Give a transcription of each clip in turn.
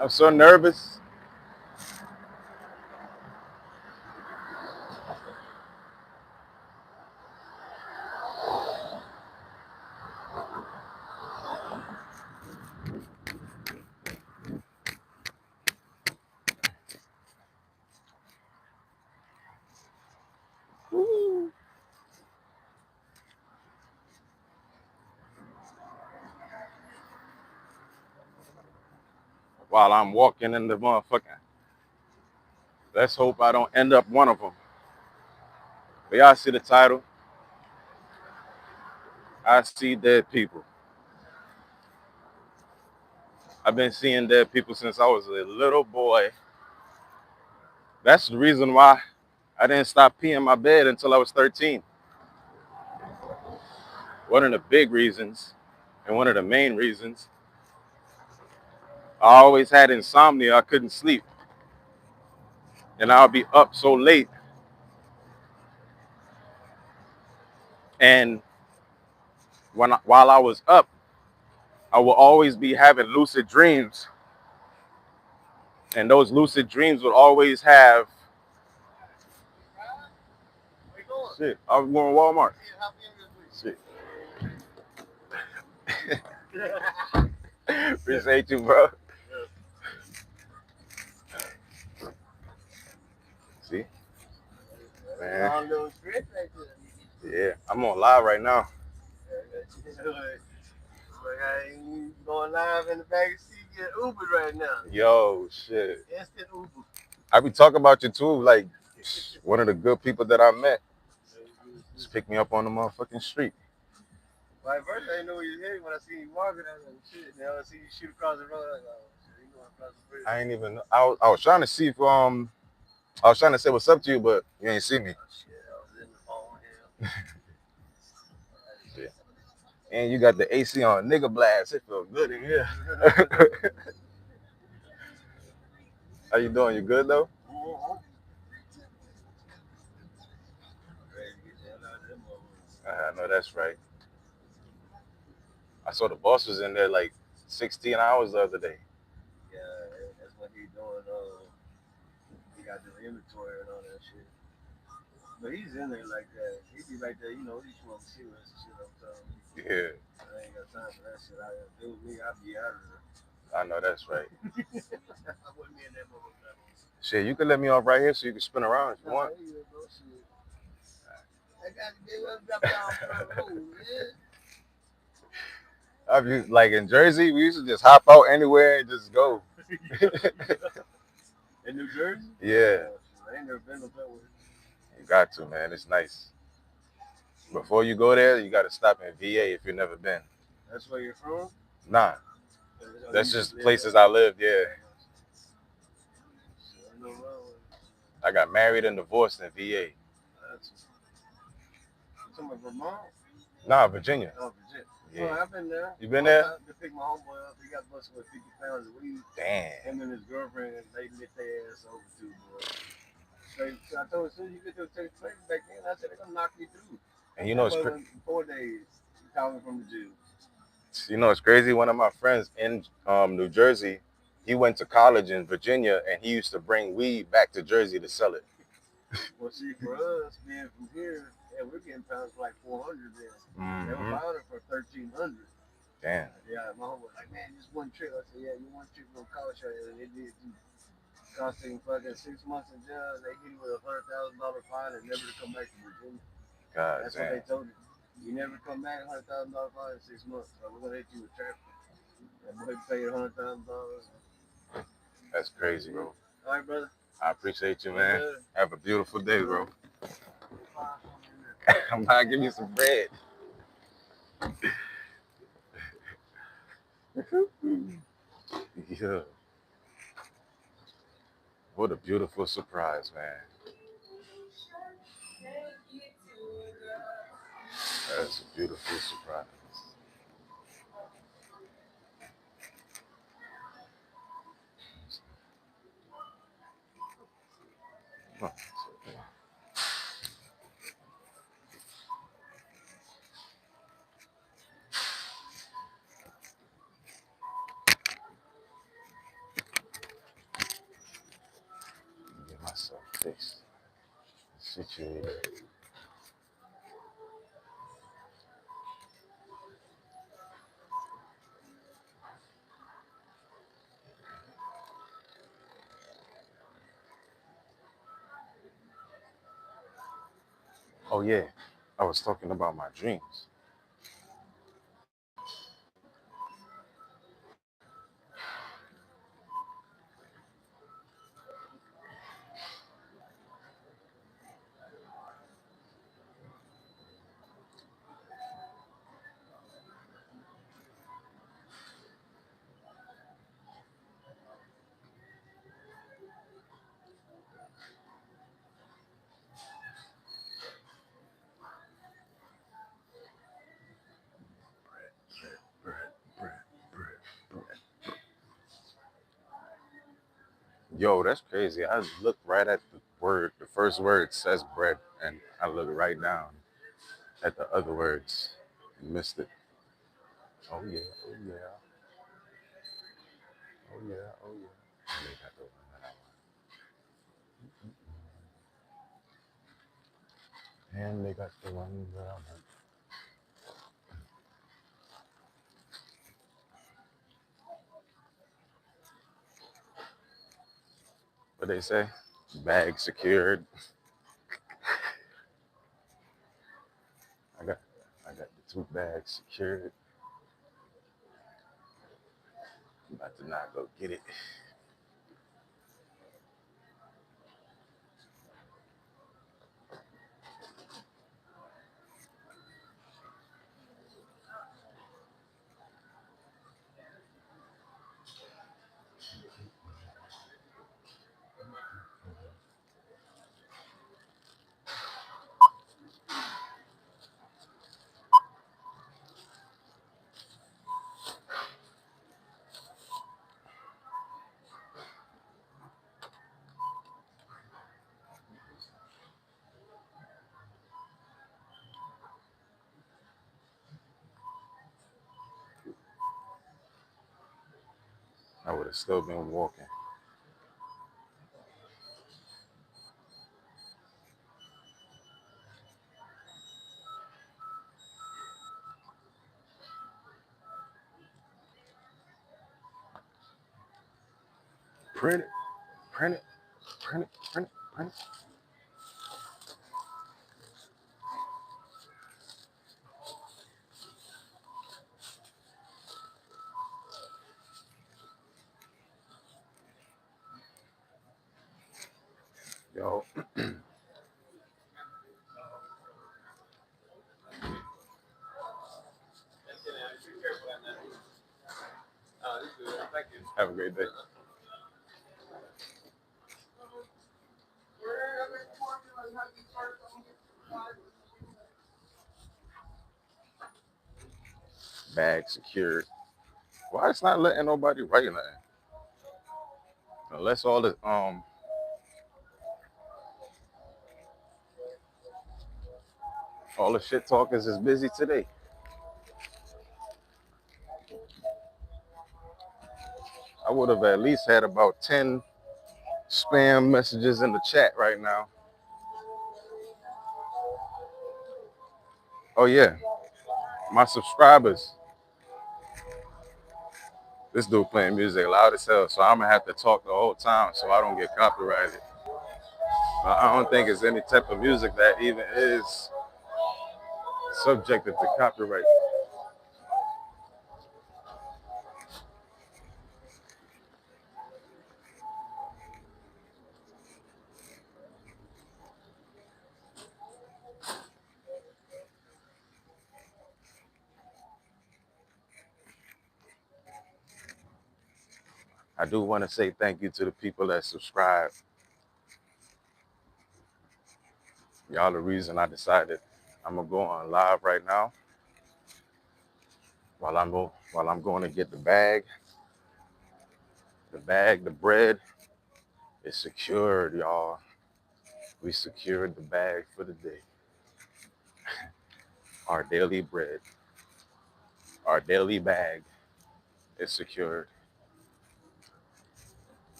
I'm so nervous. While I'm walking in the motherfucking. Let's hope I don't end up one of them. But y'all see the title? I see dead people. I've been seeing dead people since I was a little boy. That's the reason why I didn't stop peeing my bed until I was 13. One of the big reasons, and one of the main reasons, I always had insomnia. I couldn't sleep. And I'll be up so late. And while I was up, I will always be having lucid dreams. And those lucid dreams would always have shit. I was going to Walmart. Shit. Appreciate you, bro. See? Man. Yeah, I'm on live right now. I ain't going live in the back seat, get Uber right now. Yo, shit. Instant Uber. I be talking about you too, like one of the good people that I met. Just pick me up on the motherfucking street. Well, at first I didn't know where you was heading when I seen you walking. I was like, shit. Now I see you shoot across the road. I was like, oh, shit, you going across the bridge. I ain't even. I was trying to see if I was trying to say what's up to you, but you ain't see me. Oh, shit, I was in the phone here. Shit. And you got the AC on nigga blast. It feel good in here. How you doing? You good though? I know that's right. I saw the boss was in there like 16 hours the other day. Yeah, that's what he doing. He got the inventory and all that shit. But he's in there like that. He be like that, you know, he smoke cigarettes and shit all the time. Yeah, I ain't got time for that shit. I do me, I'd be out of there. I know that's right. I wouldn't be in that motherfucker. Shit, you can let me off right here so you can spin around if you want. Hey, you know, shit. I got to be able to drop down from the road, man. I've used, like in Jersey, we used to just hop out anywhere and just go. In New Jersey? Yeah, I ain't never been up that way. you got to, man. It's nice. Before you go there, you got to stop in VA if you've never been. That's where you're from? Nah, that's just places I lived. Yeah, I got married and divorced in VA. Some of Vermont? Nah, Virginia. Oh, Virginia. Yeah. Oh, I've been there. You been there? I picked my homeboy up. He got busted with 50 pounds of weed. Damn. Him and his girlfriend, they lit their ass over too, boy. So I told him, as soon as you get to take place back in, I said, they're going to knock you through. And you know it's 4 days. He called me from the jail. You know it's crazy. One of my friends in New Jersey, he went to college in Virginia, and he used to bring weed back to Jersey to sell it. Well, see, for us, being from here, yeah, we're getting pounds for like 400 there. They were buying it for 1,300. Damn. Yeah, my homie was like, man, just one trip. I said, yeah, you one trip gonna cost you. And it did costing fucking 6 months in jail. They hit you with $100,000 fine and never to come back to Virginia. God That's damn. what they told him. You never come back, $100,000 fine in 6 months. So we're gonna hit you with traffic. That boy paid $100,000. That's crazy, bro. All right, brother. I appreciate you, man. Have a beautiful day, bro. I'm about to give you some bread. Yeah. What a beautiful surprise, man. That's a beautiful surprise. Huh. myself this situated. Oh yeah, I was talking about my dreams. Bread, bread, bread, bread. Yo, that's crazy. I look right at the word. The first word says bread, and I look right down at the other words and missed it. Oh yeah, oh yeah, oh yeah, oh yeah. And they got the one that I want. And they got the one that I want. What they say? Bag secured. I got, I got the two bags secured. I'm about to not go get it. I would have still been walking. Print it, print it, print it, print it, print it. Yo, have a great day. Bag secured. Why it's not letting nobody write nothing? Unless all the shit talkers is busy today. I would have at least had about 10 spam messages in the chat right now. Oh yeah, my subscribers. This dude playing music loud as hell, so I'm gonna have to talk the whole time so I don't get copyrighted. I don't think it's any type of music that even is subjected to copyright. I do want to say thank you to the people that subscribe. Y'all the reason I decided I'm gonna go on live right now while I'm going to get the bag. The bag, the bread is secured, y'all. We secured the bag for the day. Our daily bread, our daily bag is secured.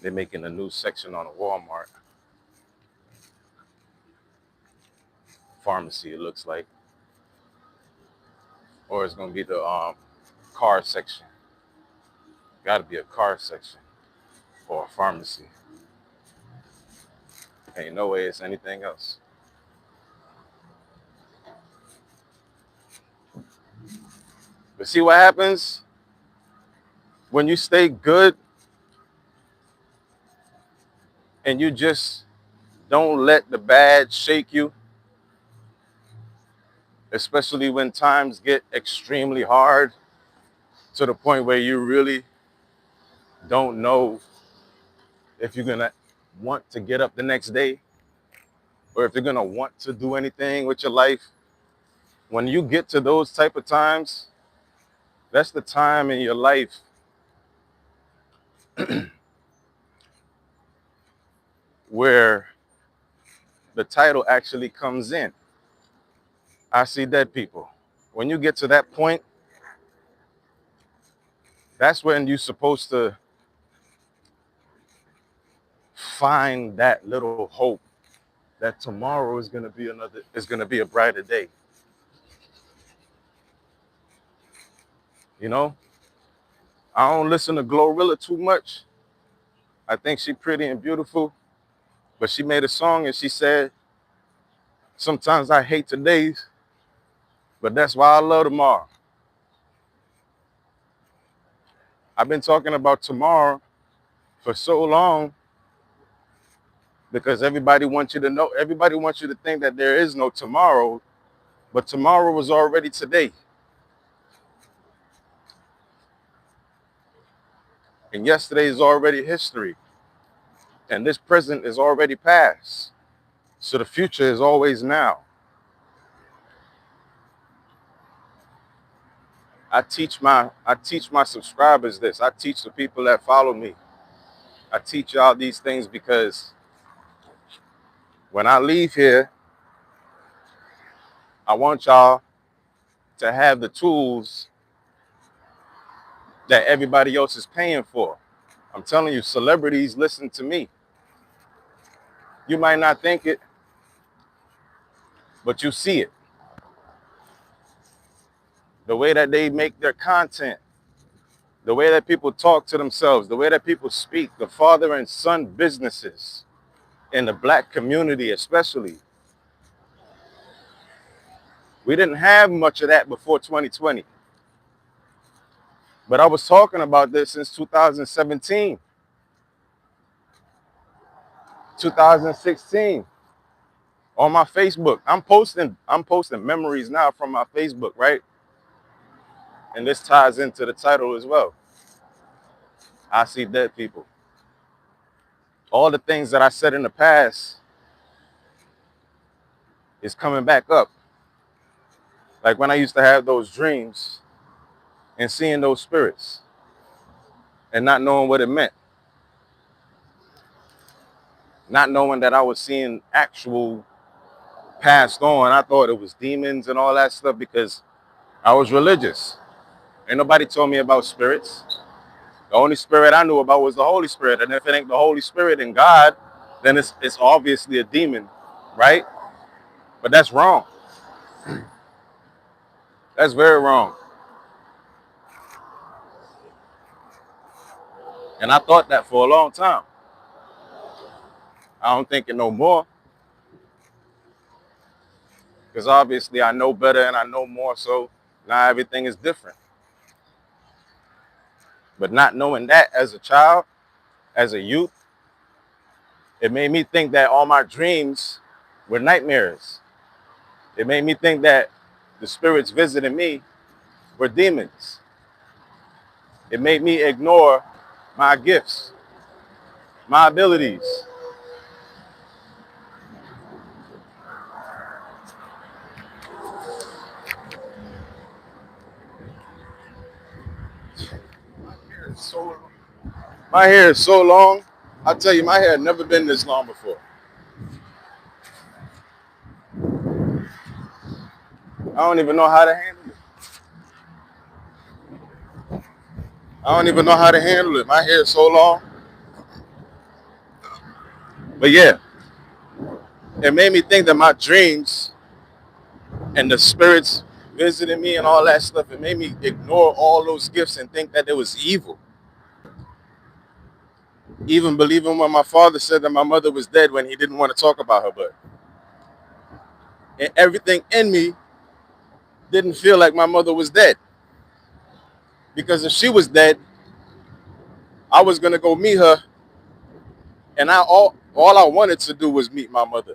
They're making a new section on a Walmart pharmacy, it looks like. Or it's gonna be the car section. Gotta be a car section or a pharmacy. Ain't no way it's anything else. But see what happens when you stay good and you just don't let the bad shake you, especially when times get extremely hard to the point where you really don't know if you're gonna want to get up the next day or if you're gonna want to do anything with your life. When you get to those type of times, that's the time in your life where the title actually comes in. I see dead people. When you get to that point, that's when you're supposed to find that little hope that tomorrow is gonna be a brighter day. You know, I don't listen to Glorilla too much. I think she's pretty and beautiful, but she made a song and she said, "Sometimes I hate todays, but that's why I love tomorrow." I've been talking about tomorrow for so long because everybody wants you to know, everybody wants you to think that there is no tomorrow, but tomorrow was already today. And yesterday is already history. And this present is already past. So the future is always now. I teach my subscribers this. I teach the people that follow me. I teach y'all these things because when I leave here, I want y'all to have the tools that everybody else is paying for. I'm telling you, celebrities listen to me. You might not think it, but you see it. The way that they make their content, the way that people talk to themselves, the way that people speak, the father and son businesses in the black community especially. We didn't have much of that before 2020. But I was talking about this since 2017, 2016 on my Facebook. I'm posting memories now from my Facebook, right? And this ties into the title as well. I see dead people. All the things that I said in the past is coming back up. Like when I used to have those dreams and seeing those spirits and not knowing what it meant. Not knowing that I was seeing actual passed on. I thought it was demons and all that stuff because I was religious. Ain't nobody told me about spirits. The only spirit I knew about was the Holy Spirit. And if it ain't the Holy Spirit and God, then it's obviously a demon, right? But that's wrong. That's very wrong. And I thought that for a long time. I don't think it no more. Because obviously I know better and I know more, so now everything is different. But not knowing that as a child, as a youth, it made me think that all my dreams were nightmares. It made me think that the spirits visiting me were demons. It made me ignore my gifts, my abilities. My hair is so long. I tell you, my hair had never been this long before. I don't even know how to handle it. I don't even know how to handle it. My hair is so long. But yeah, it made me think that my dreams and the spirits visiting me and all that stuff, it made me ignore all those gifts and think that it was evil. Even believing when my father said that my mother was dead when he didn't want to talk about her, but and everything in me didn't feel like my mother was dead. Because if she was dead, I was gonna go meet her, and all I wanted to do was meet my mother.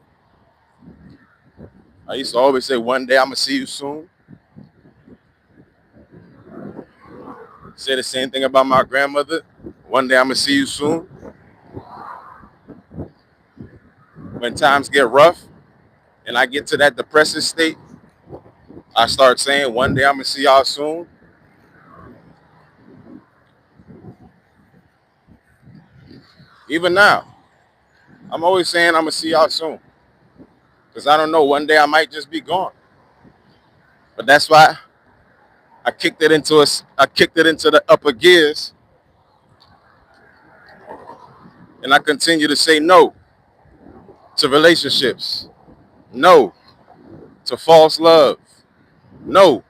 I used to always say, "One day I'm gonna see you soon." Say the same thing about my grandmother. One day I'm gonna see you soon. When times get rough and I get to that depressive state, I start saying, "One day I'm gonna see y'all soon." Even now, I'm always saying I'm gonna see y'all soon because I don't know. One day I might just be gone. But that's why I kicked it into the upper gears, and I continue to say no to relationships, no to false love, no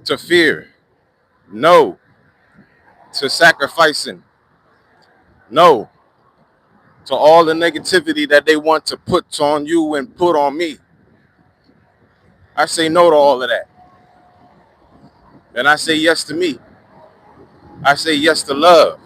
to fear, no to sacrificing, no to all the negativity that they want to put on you and put on me. I say no to all of that. And I say yes to me. I say yes to love.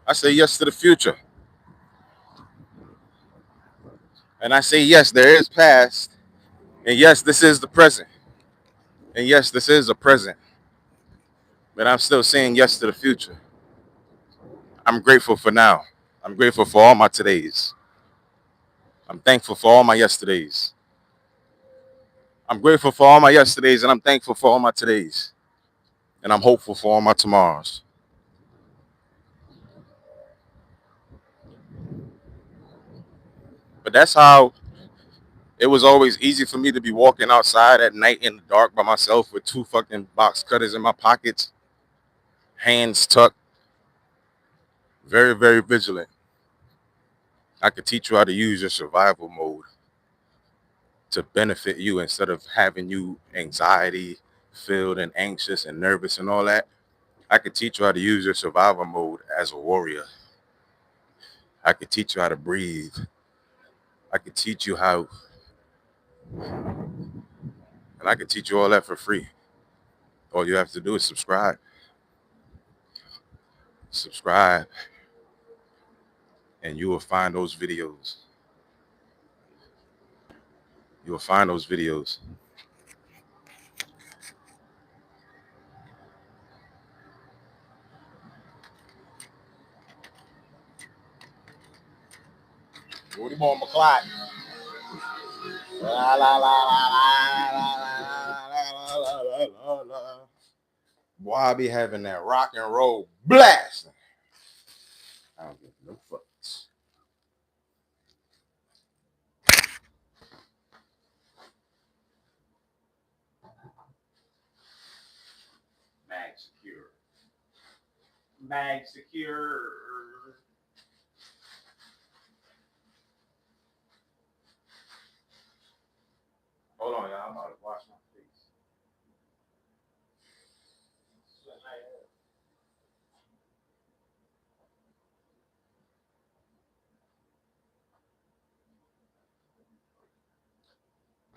I say yes to the future. And I say yes, there is past. And yes, this is the present. And yes, this is a present. But I'm still saying yes to the future. I'm grateful for now. I'm grateful for all my todays. I'm thankful for all my yesterdays. I'm grateful for all my yesterdays and I'm thankful for all my todays. And I'm hopeful for all my tomorrows. But that's how it was always easy for me to be walking outside at night in the dark by myself with two fucking box cutters in my pockets, hands tucked, very, very vigilant. I could teach you how to use your survival mode to benefit you instead of having you anxiety filled and anxious and nervous and all that. I could teach you how to use your survival mode as a warrior. I could teach you how to breathe. I could teach you how, and I could teach you all that for free. All you have to do is subscribe. Subscribe, and you will find those videos. You will find those videos. Woody Ball McCloud. Boy, I be having that rock and roll blast. I don't give no fucks. Mag secure. Mag secure. Hold on, y'all. I'm about to wash my face.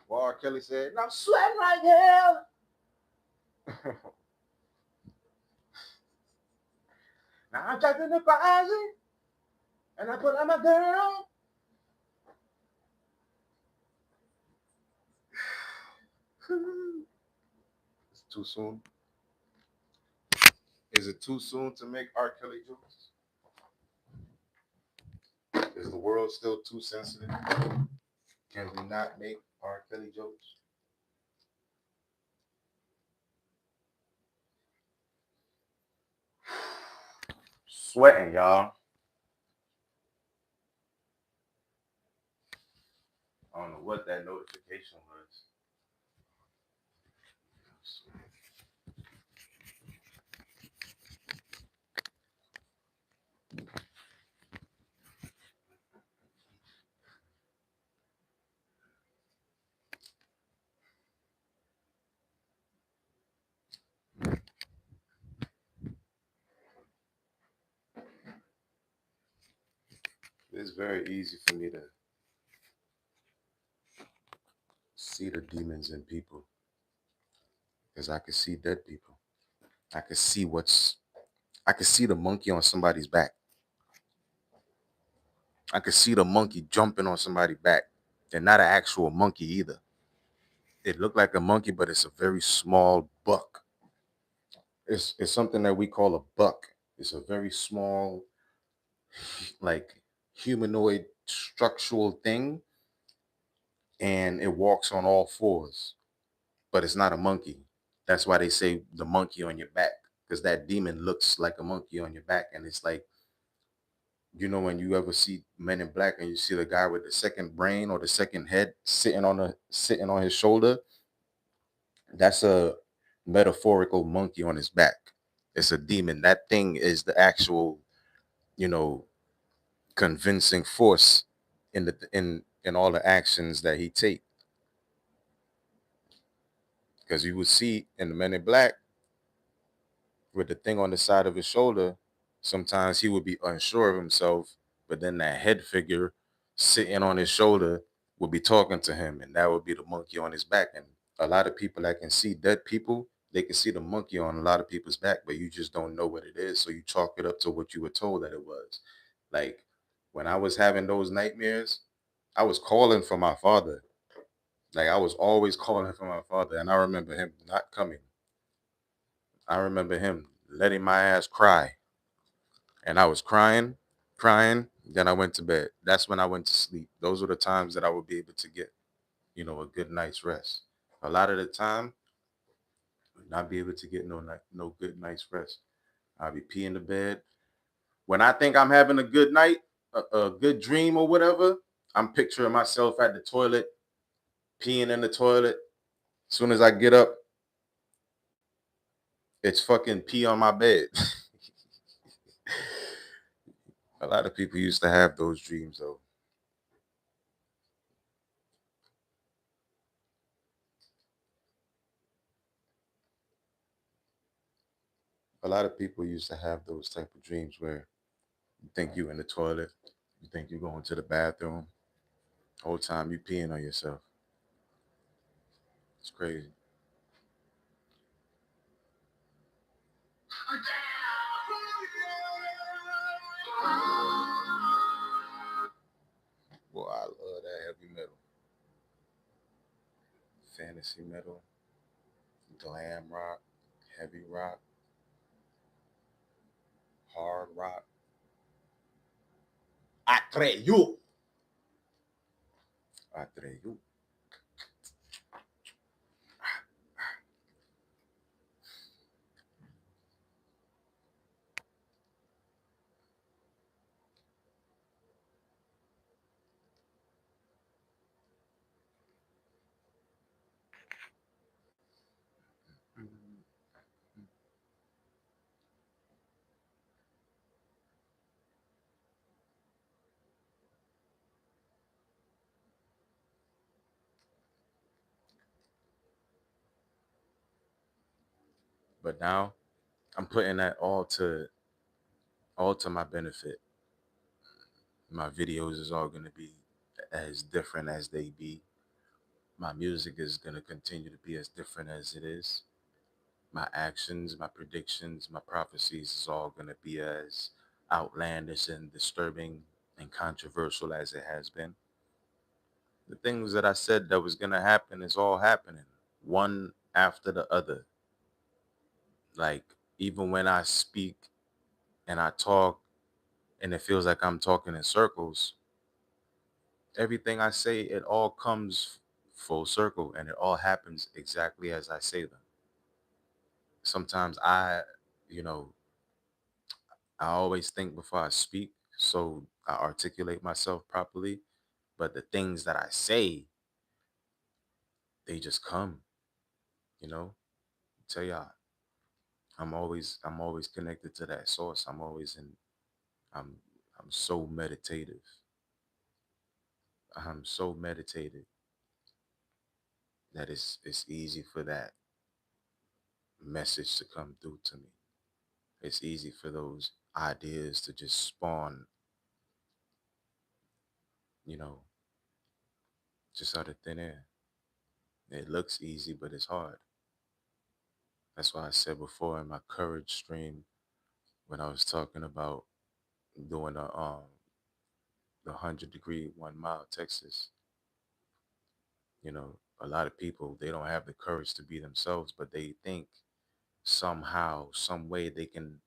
Well, R. Kelly said, "I'm sweating like hell." Now I'm trapped in the closet, and I put on my girl. It's too soon. Is it too soon to make R. Kelly jokes? Is the world still too sensitive? Can we not make R. Kelly jokes? Sweating, y'all. I don't know what that notification was. It's very easy for me to see the demons in people because I can see dead people. I can see I can see the monkey on somebody's back. I can see the monkey jumping on somebody's back, and not an actual monkey either. It looked like a monkey, but it's a very small buck. It's something that we call a buck. It's a very small, like humanoid structural thing, and it walks on all fours, but it's not a monkey. That's why they say the monkey on your back, because that demon looks like a monkey on your back. And it's like, when you ever see Men in Black and you see the guy with the second brain or the second head sitting on his shoulder, that's a metaphorical monkey on his back. It's a demon. That thing is the actual, you know, convincing force in all the actions that he take. Because you would see in the Men in Black with the thing on the side of his shoulder, sometimes he would be unsure of himself, but then that head figure sitting on his shoulder would be talking to him, and that would be the monkey on his back. And a lot of people that can see dead people, they can see the monkey on a lot of people's back, but you just don't know what it is. So you chalk it up to what you were told that it was. Like when I was having those nightmares, I was calling for my father. Like I was always calling for my father, and I remember him not coming. I remember him letting my ass cry. And I was crying, crying. Then I went to bed. That's when I went to sleep. Those were the times that I would be able to get, a good night's rest. A lot of the time, I would not be able to get no good night's rest. I'll be peeing the bed. When I think I'm having a good night, a good dream or whatever, I'm picturing myself at the toilet, peeing in the toilet. As soon as I get up, it's fucking pee on my bed. A lot of people used to have those dreams though. A lot of people used to have those type of dreams where you think you in the toilet, you think you going to the bathroom, whole time you peeing on yourself. It's crazy. Boy, I love that heavy metal, fantasy metal, glam rock, heavy rock, hard rock. Atreyu. Atreyu. But now I'm putting that all to my benefit. My videos is all gonna be as different as they be. My music is gonna continue to be as different as it is. My actions, my predictions, my prophecies is all going to be as outlandish and disturbing and controversial as it has been. The things that I said that was going to happen is all happening, one after the other. Like, even when I speak and I talk and it feels like I'm talking in circles, everything I say, it all comes full circle and it all happens exactly as I say them. Sometimes you know, I always think before I speak, so I articulate myself properly. But the things that I say, they just come, you know. Tell y'all, I'm always connected to that source. I'm I'm so meditative. I'm so meditated that it's easy for that message to come through to me. It's easy for those ideas to just spawn, you know, just out of thin air. It looks easy, but it's hard. That's why I said before in my courage stream when I was talking about doing the 100-degree 1 mile Texas. You know, a lot of people, they don't have the courage to be themselves, but they think somehow, some way they can,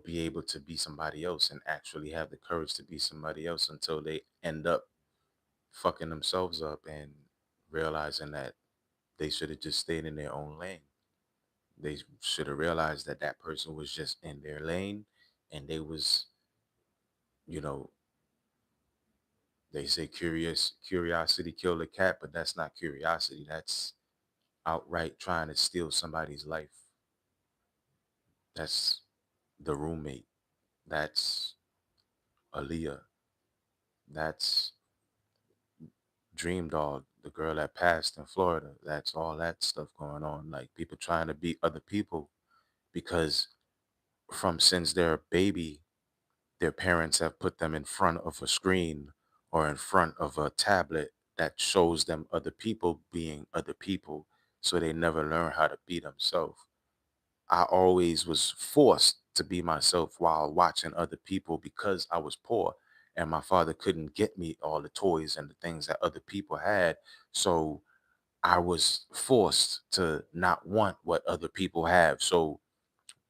be able to be somebody else and actually have the courage to be somebody else until they end up fucking themselves up and realizing that they should have just stayed in their own lane. They should have realized that that person was just in their lane and they was, you know, they say curiosity killed the cat, but that's not curiosity. That's outright trying to steal somebody's life. That's the roommate. That's Aaliyah. That's Dream Dog, the girl that passed in Florida. That's all that stuff going on. Like people trying to be other people because from since they're a baby, their parents have put them in front of a screen or in front of a tablet that shows them other people being other people. So they never learn how to be themselves. I always was forced to be myself while watching other people because I was poor and my father couldn't get me all the toys and the things that other people had. So I was forced to not want what other people have. So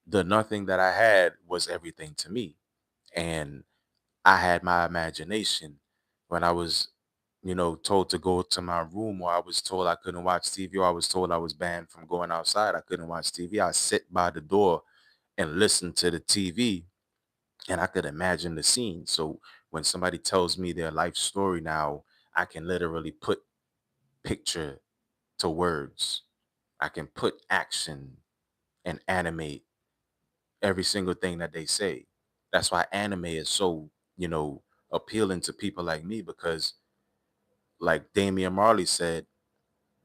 the nothing that I had was everything to me. And I had my imagination when I was, told to go to my room, or I was told I couldn't watch TV, or I was told I was banned from going outside. I couldn't watch TV. I sit by the door and listen to the TV and I could imagine the scene. So when somebody tells me their life story now, I can literally put picture to words. I can put action and animate every single thing that they say. That's why anime is so, appealing to people like me because like Damian Marley said,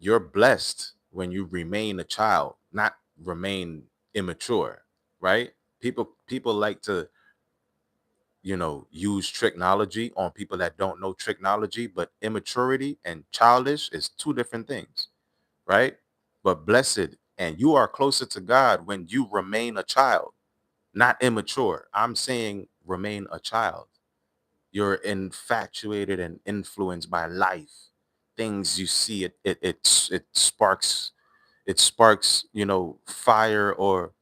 you're blessed when you remain a child, not remain immature, right? People like to use technology on people that don't know technology, but immaturity and childish is two different things, right? But blessed and you are closer to God when you remain a child, not immature. I'm saying remain a child. You're infatuated and influenced by life. Things you see, it sparks, fire or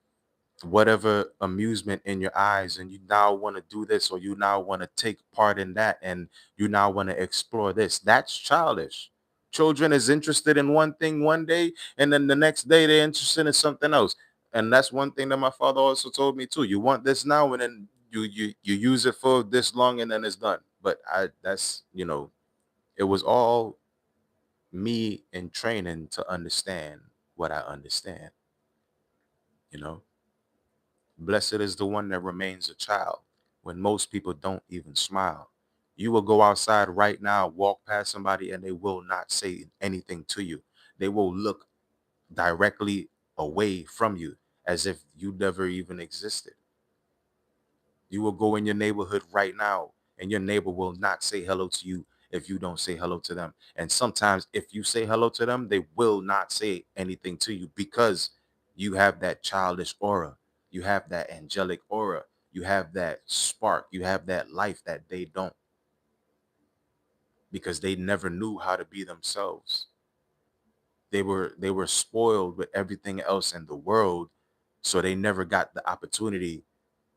whatever amusement in your eyes, and you now want to do this or you now want to take part in that and you now want to explore this. That's childish. Children is interested in one thing one day and then the next day they're interested in something else. And that's one thing that my father also told me too. You want this now and then you use it for this long and then it's done. But I that's it was all me in training to understand what I understand, you know. Blessed is the one that remains a child when most people don't even smile. You will go outside right now, walk past somebody, and they will not say anything to you. They will look directly away from you as if you never even existed. You will go in your neighborhood right now, and your neighbor will not say hello to you if you don't say hello to them. And sometimes, if you say hello to them, they will not say anything to you because you have that childish aura. You have that angelic aura. You have that spark. You have that life that they don't because they never knew how to be themselves. They were spoiled with everything else in the world, so they never got the opportunity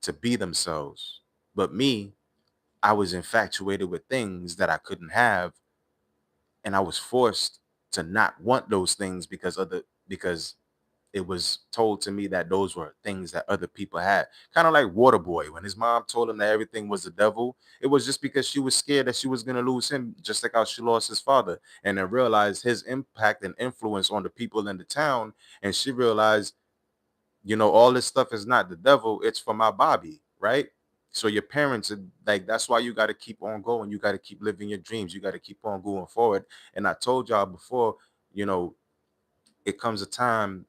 to be themselves. But me, I was infatuated with things that I couldn't have, and I was forced to not want those things because it was told to me that those were things that other people had. Kind of like Waterboy, when his mom told him that everything was the devil, it was just because she was scared that she was going to lose him, just like how she lost his father, and then realized his impact and influence on the people in the town. And she realized, all this stuff is not the devil, it's for my Bobby, right? So your parents, like, that's why you got to keep on going. You got to keep living your dreams. You got to keep on going forward. And I told y'all before, you know, it comes a time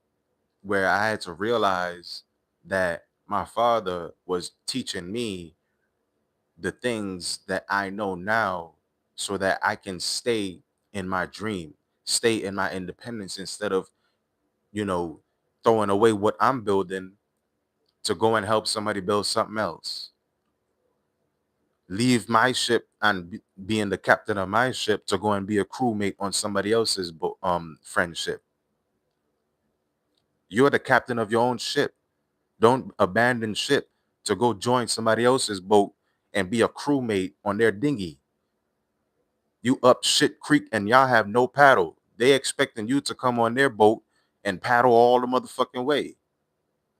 where I had to realize that my father was teaching me the things that I know now so that I can stay in my dream, stay in my independence instead of, you know, throwing away what I'm building to go and help somebody build something else. Leave my ship and being the captain of my ship to go and be a crewmate on somebody else's friendship. You're the captain of your own ship. Don't abandon ship to go join somebody else's boat and be a crewmate on their dinghy. You up shit creek and y'all have no paddle. They expecting you to come on their boat and paddle all the motherfucking way.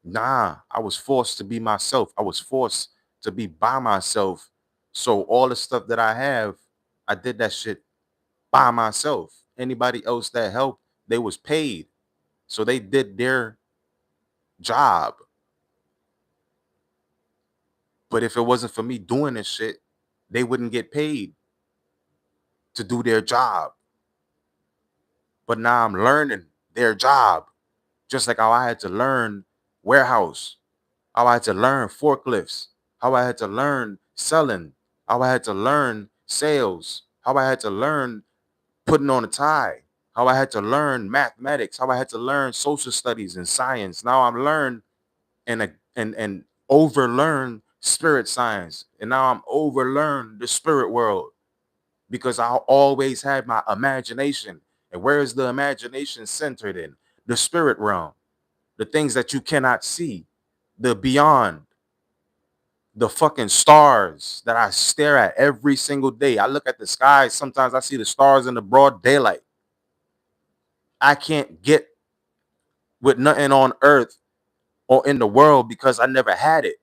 Nah, I was forced to be myself. I was forced to be by myself. So all the stuff that I have, I did that shit by myself. Anybody else that helped, they was paid. So they did their job. But if it wasn't for me doing this shit, they wouldn't get paid to do their job. But now I'm learning their job. Just like how I had to learn warehouse, how I had to learn forklifts, how I had to learn selling, how I had to learn sales, how I had to learn putting on a tie, how I had to learn mathematics, how I had to learn social studies and science. Now I'm learned and overlearn spirit science. And now I'm overlearn the spirit world because I always had my imagination. And where is the imagination centered in? The spirit realm, the things that you cannot see, the beyond, the fucking stars that I stare at every single day. I look at the sky. Sometimes I see the stars in the broad daylight. I can't get with nothing on earth or in the world because I never had it.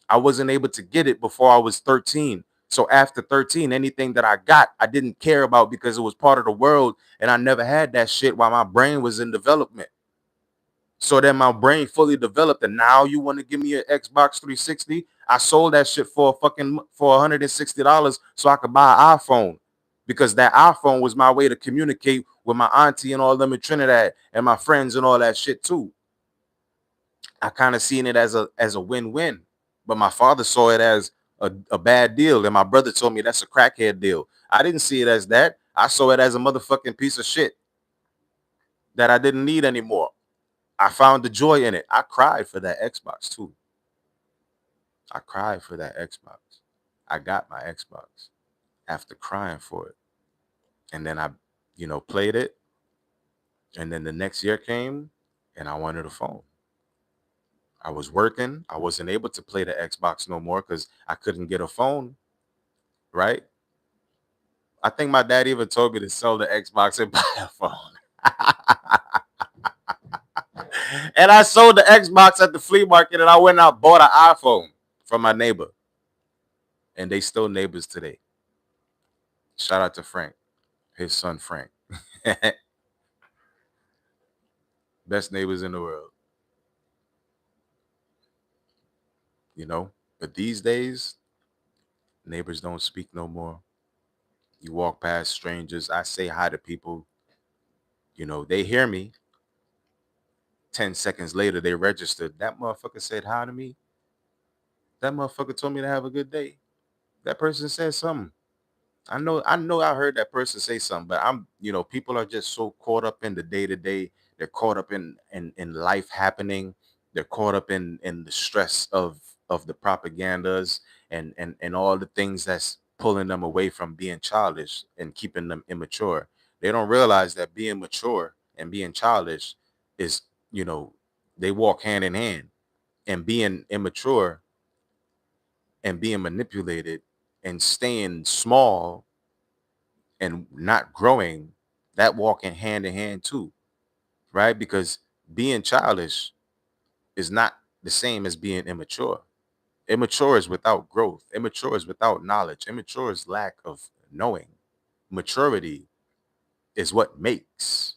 I wasn't able to get it before I was 13. So after 13, anything that I got, I didn't care about because it was part of the world and I never had that shit while my brain was in development. So then my brain fully developed, and now you want to give me an Xbox 360? I sold that shit for $160 so I could buy an iPhone because that iPhone was my way to communicate with my auntie and all them in Trinidad and my friends and all that shit too. I kind of seen it as a win-win, but my father saw it as a bad deal, and my brother told me that's a crackhead deal. I didn't see it as that. I saw it as a motherfucking piece of shit that I didn't need anymore. I found the joy in it. I cried for that Xbox too. I cried for that Xbox. I got my Xbox after crying for it. And then I, played it. And then the next year came and I wanted a phone. I was working. I wasn't able to play the Xbox no more because I couldn't get a phone, right? I think my dad even told me to sell the Xbox and buy a phone. And I sold the Xbox at the flea market and I went out and bought an iPhone from my neighbor. And they still neighbors today. Shout out to Frank, his son Frank. Best neighbors in the world, you know? But these days, neighbors don't speak no more. You walk past strangers, I say hi to people, they hear me. 10 seconds later, they registered. That motherfucker said hi to me. That motherfucker told me to have a good day. That person said something. I know I heard that person say something, but people are just so caught up in the day to day. They're caught up in life happening. They're caught up in the stress of the propagandas and all the things that's pulling them away from being childish and keeping them immature. They don't realize that being mature and being childish is, they walk hand in hand. And being immature and being manipulated and staying small and not growing, that walking hand in hand too, right? Because Being childish is not the same as being immature. Immature is without growth. Immature is without knowledge. Immature is lack of knowing. Maturity is what makes,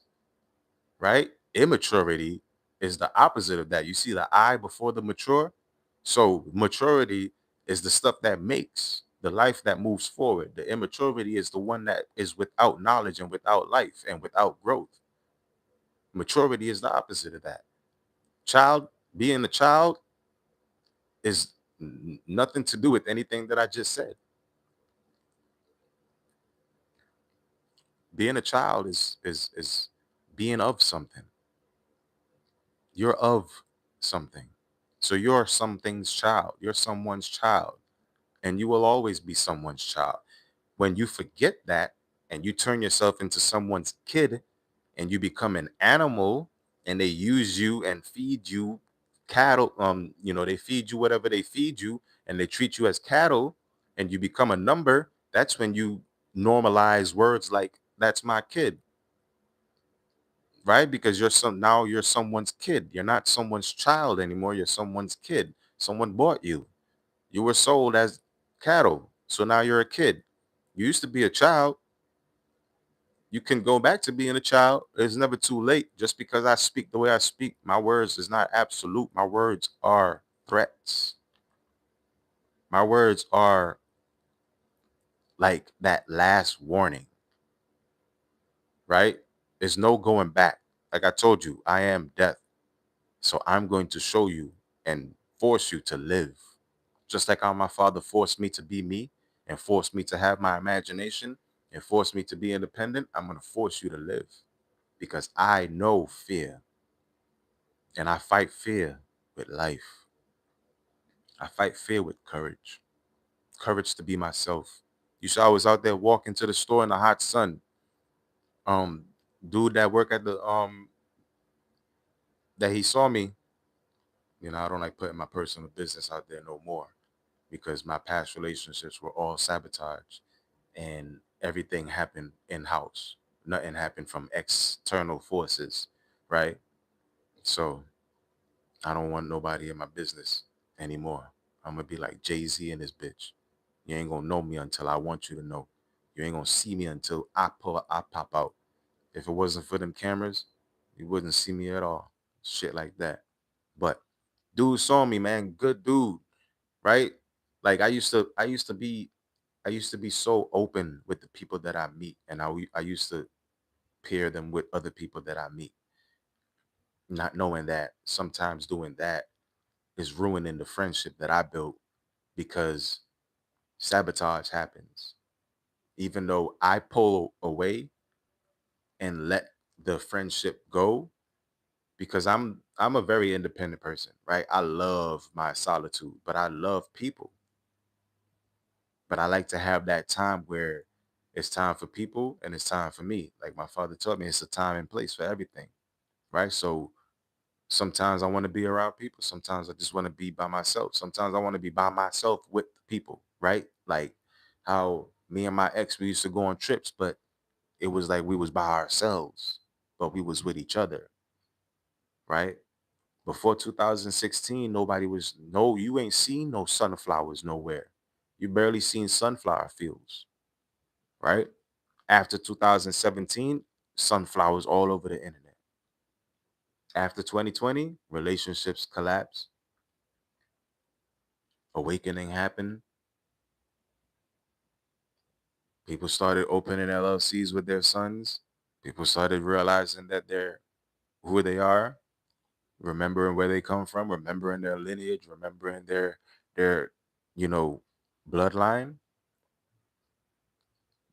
right? Immaturity is the opposite of that. You see the I before the mature? So maturity is the stuff that makes the life that moves forward. The immaturity is the one that is without knowledge and without life and without growth. Maturity is the opposite of that. Child, being a child is nothing to do with anything that I just said. Being a child is being of something. You're of something. So you're something's child. You're someone's child. And you will always be someone's child. When you forget that and you turn yourself into someone's kid and you become an animal and they use you and feed you cattle, they feed you whatever they feed you and they treat you as cattle and you become a number, that's when you normalize words like that's my kid, right? Because now you're someone's kid. You're not someone's child anymore. You're someone's kid. Someone bought you. You were sold as cattle. So now you're a kid. You used to be a child. You can go back to being a child. It's never too late. Just because I speak the way I speak, my words is not absolute. My words are threats. My words are like that last warning, right? There's no going back. Like I told you, I am death. So I'm going to show you and force you to live. Just like how my father forced me to be me and forced me to have my imagination and forced me to be independent, I'm going to force you to live because I know fear and I fight fear with life. I fight fear with courage, courage to be myself. You saw I was out there walking to the store in the hot sun. Um, Dude that work at the that he saw me. I don't like putting my personal business out there no more because my past relationships were all sabotaged and everything happened in house. Nothing happened from external forces, right? So I don't want nobody in my business anymore. I'm gonna be like Jay-Z and his bitch. You ain't gonna know me until I want you to know. You ain't gonna see me until I pop out. If it wasn't for them cameras, you wouldn't see me at all. Shit like that. But dude saw me, man. Good dude, right? Like I used to be so open with the people that I meet, and I used to pair them with other people that I meet, not knowing that sometimes doing that is ruining the friendship that I built because sabotage happens. Even though I pull away and let the friendship go because I'm a very independent person, right? I love my solitude, but I love people. But I like to have that time where it's time for people and it's time for me. Like my father taught me, it's a time and place for everything, right? So sometimes I want to be around people. Sometimes I just want to be by myself. Sometimes I want to be by myself with people, right? Like how me and my ex, we used to go on trips, but it was like we was by ourselves, but we was with each other, right? Before 2016, you ain't seen no sunflowers nowhere. You barely seen sunflower fields, right? After 2017, sunflowers all over the internet. After 2020, relationships collapsed, awakening happened. People started opening LLCs with their sons. People started realizing that they're who they are, remembering where they come from, remembering their lineage, remembering their you know bloodline.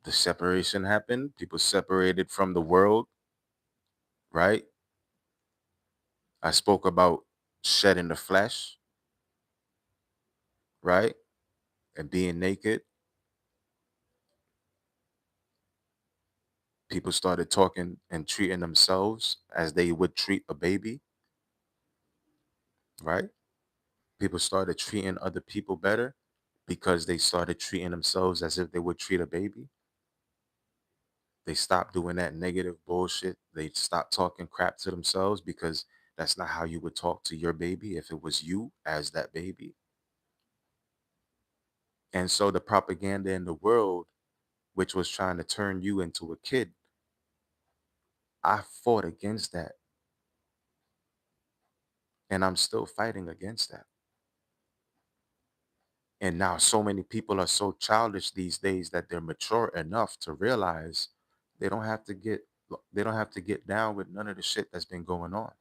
The separation happened. People separated from the world, right? I spoke about shedding the flesh, right? And being naked. People started talking and treating themselves as they would treat a baby, right? People started treating other people better because they started treating themselves as if they would treat a baby. They stopped doing that negative bullshit. They stopped talking crap to themselves because That's not how you would talk to your baby if it was you as that baby. And so the propaganda in the world, which was trying to turn you into a kid, I fought against that. And I'm still fighting against that. And now so many people are so childish these days that they're mature enough to realize they don't have to get they don't have to get down with none of the shit that's been going on.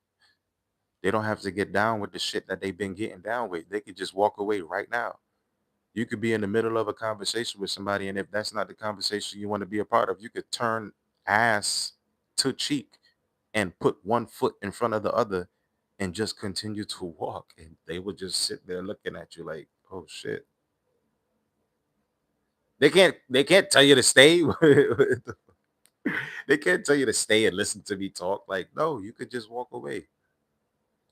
They don't have to get down with the shit that they've been getting down with. They could just walk away right now. You could be in the middle of a conversation with somebody, and if that's not the conversation you want to be a part of, you could turn ass to cheek and put one foot in front of the other and just continue to walk. And they would just sit there looking at you like, oh shit. They can't tell you to stay. They can't tell you to stay and listen to me talk. Like, no, you could just walk away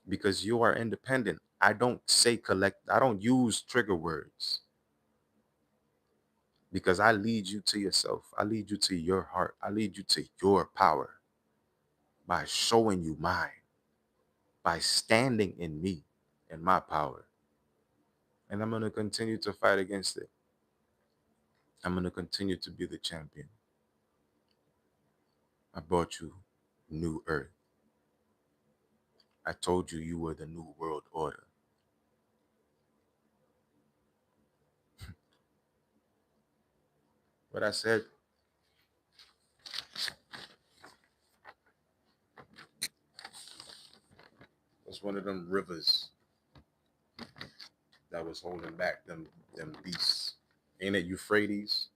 because you are independent. I don't use trigger words because I lead you to yourself. I lead you to your heart. I lead you to your power by showing you mine, by standing in me and my power. And I'm going to continue to fight against it. I'm going to continue to be the champion. I brought you new earth. I told you you were the new world order. What I said was one of them rivers that was holding back them beasts. Ain't it Euphrates?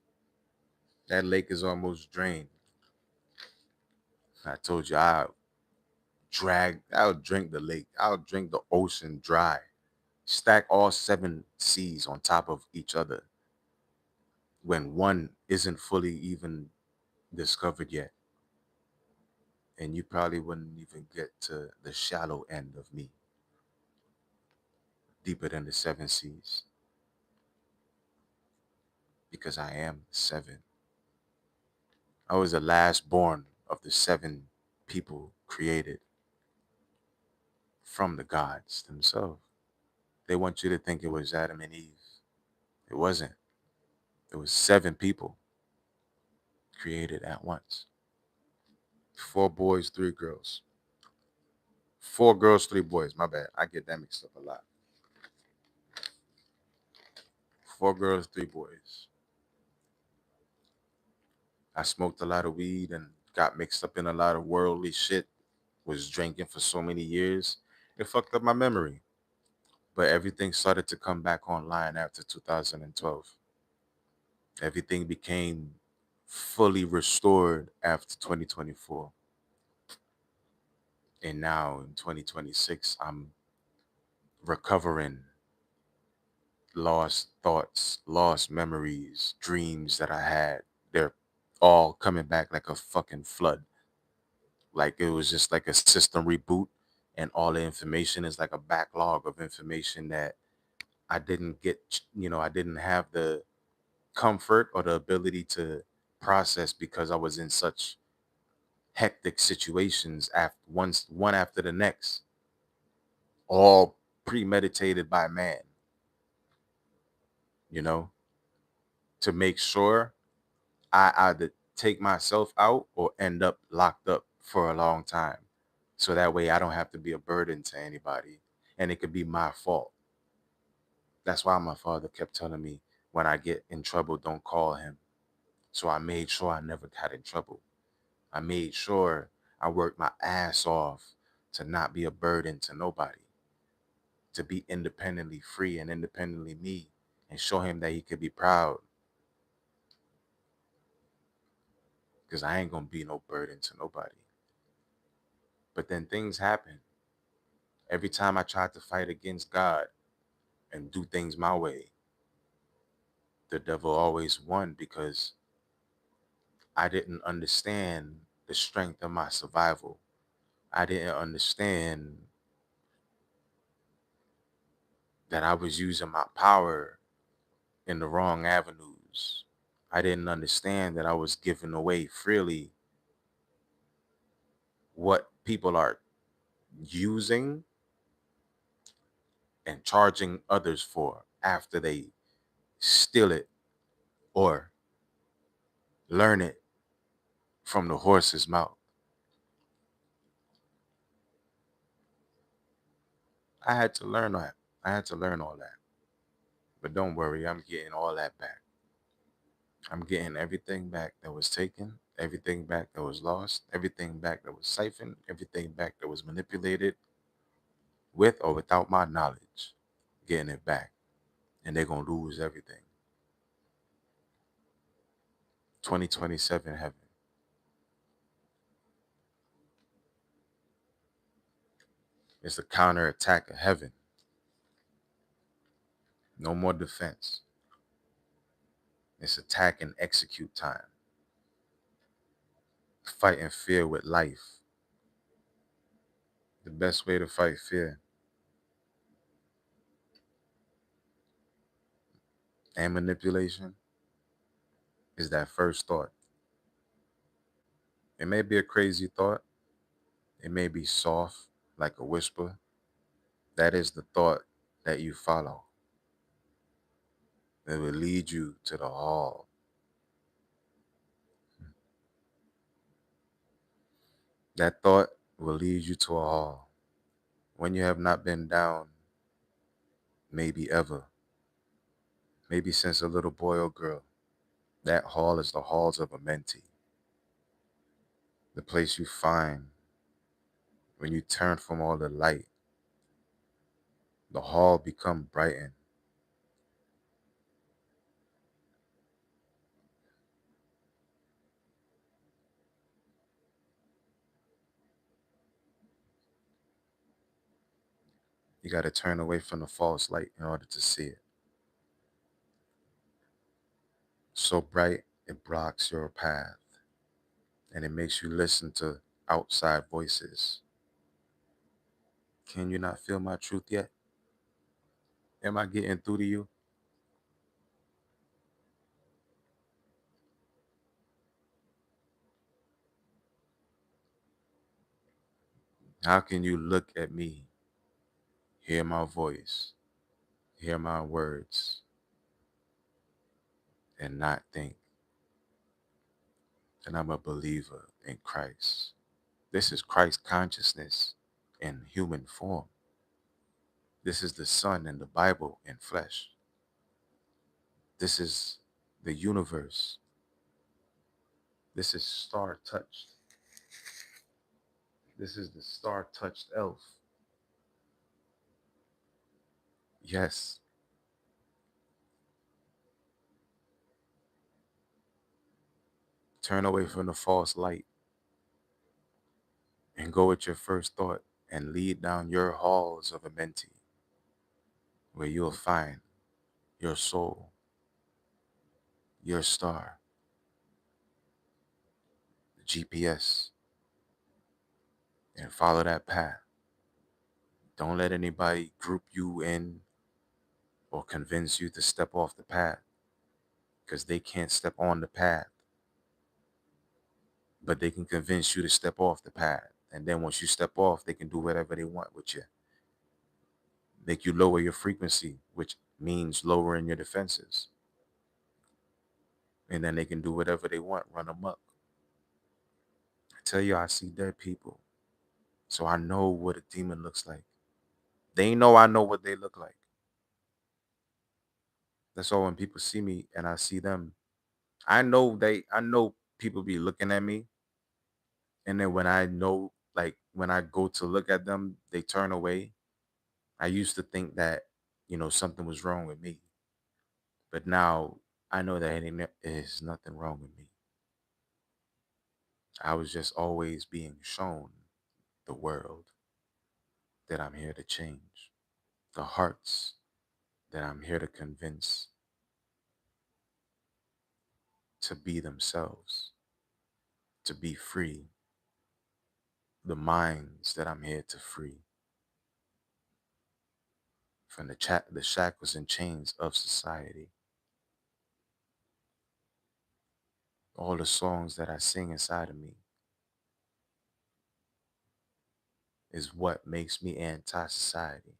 That lake is almost drained. I told you I'll drink the lake. I'll drink the ocean dry. Stack all 7 seas on top of each other when one isn't fully even discovered yet. And you probably wouldn't even get to the shallow end of me, deeper than the 7 seas, because I am 7. I was the last born of the 7 people created from the gods themselves. They want you to think it was Adam and Eve. It wasn't. It was 7 people created at once. 4 boys, 3 girls. 4 girls, 3 boys. My bad. I get that mixed up a lot. 4 girls, 3 boys. I smoked a lot of weed and got mixed up in a lot of worldly shit. Was drinking for so many years. It fucked up my memory. But everything started to come back online after 2012. Everything became fully restored after 2024. And now in 2026, I'm recovering lost thoughts, lost memories, dreams that I had. They're all coming back like a fucking flood. Like it was just like a system reboot, and all the information is like a backlog of information that I didn't get, I didn't have the comfort or the ability to process because I was in such hectic situations after one after the next, all premeditated by man, you know, to make sure I either take myself out or end up locked up for a long time. So that way I don't have to be a burden to anybody and it could be my fault. That's why my father kept telling me when I get in trouble, don't call him. So I made sure I never got in trouble. I made sure I worked my ass off to not be a burden to nobody, to be independently free and independently me and show him that he could be proud. Because I ain't going to be no burden to nobody. But then things happen. Every time I tried to fight against God and do things my way, the devil always won because I didn't understand the strength of my survival. I didn't understand that I was using my power in the wrong avenues. I didn't understand that I was giving away freely what people are using and charging others for after they steal it or learn it from the horse's mouth. I had to learn that. I had to learn all that. But don't worry, I'm getting all that back. I'm getting everything back that was taken, everything back that was lost, everything back that was siphoned, everything back that was manipulated with or without my knowledge. Getting it back. And they're going to lose everything. 2027 heaven. It's a counterattack of heaven. No more defense. It's attack and execute time. Fighting fear with life. The best way to fight fear and manipulation is that first thought. It may be a crazy thought. It may be soft, like a whisper. That is the thought that you follow. It will lead you to the hall. That thought will lead you to a hall. When you have not been down, maybe ever, maybe since a little boy or girl, that hall is the halls of a mentee. The place you find when you turn from all the light. The hall become brightened. You got to turn away from the false light in order to see it. So bright, it blocks your path. And it makes you listen to outside voices. Can you not feel my truth yet? Am I getting through to you? How can you look at me, hear my voice, hear my words, and not think that I'm a believer in Christ? This is Christ consciousness in human form. This is the Son in the Bible in flesh. This is the universe. This is star touched. This is the star touched elf. Yes. Turn away from the false light and go with your first thought and lead down your halls of a mentee where you'll find your soul, your star, the GPS, and follow that path. Don't let anybody group you in or convince you to step off the path because they can't step on the path, but they can convince you to step off the path. And then once you step off, they can do whatever they want with you. Make you lower your frequency, which means lowering your defenses. And then they can do whatever they want, run amok. I tell you, I see dead people. So I know what a demon looks like. They know I know what they look like. That's all when people see me and I see them. I know people be looking at me. And then when I know, like when I go to look at them, they turn away. I used to think that, something was wrong with me. But now I know that there's nothing wrong with me. I was just always being shown the world that I'm here to change, the hearts that I'm here to convince to be themselves, to be free, the minds that I'm here to free from the shackles and chains of society. All the songs that I sing inside of me is what makes me anti-society.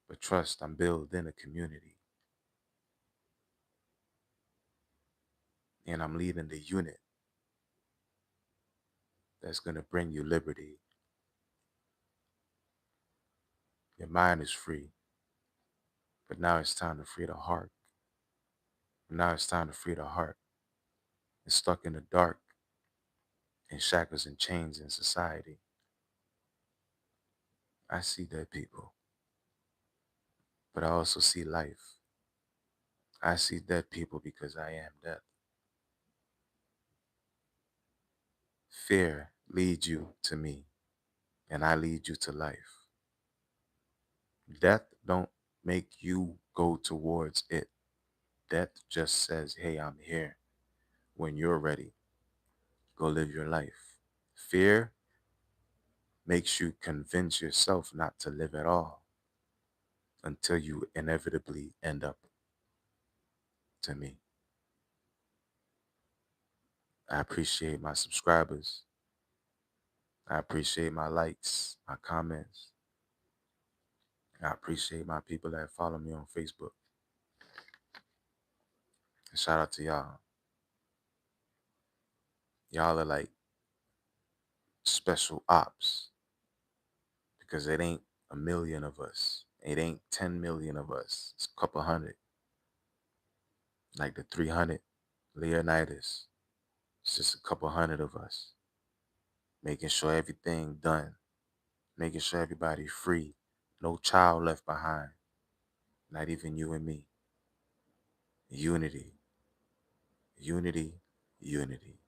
But trust, I'm building a community. And I'm leading the unit that's going to bring you liberty. Your mind is free, but now it's time to free the heart. Now it's time to free the heart. It's stuck in the dark, in shackles and chains in society. I see dead people, but I also see life. I see dead people because I am death. Fear leads you to me, and I lead you to life. Death don't make you go towards it. Death just says, hey, I'm here. When you're ready, go live your life. Fear makes you convince yourself not to live at all until you inevitably end up to me. I appreciate my subscribers. I appreciate my likes, my comments. I appreciate my people that follow me on Facebook. And shout out to y'all. Y'all are like special ops because it ain't a million of us. It ain't 10 million of us. It's a couple hundred. Like the 300 Leonidas. It's just a couple hundred of us. Making sure everything done. Making sure everybody free. No child left behind. Not even you and me. Unity. Unity. Unity.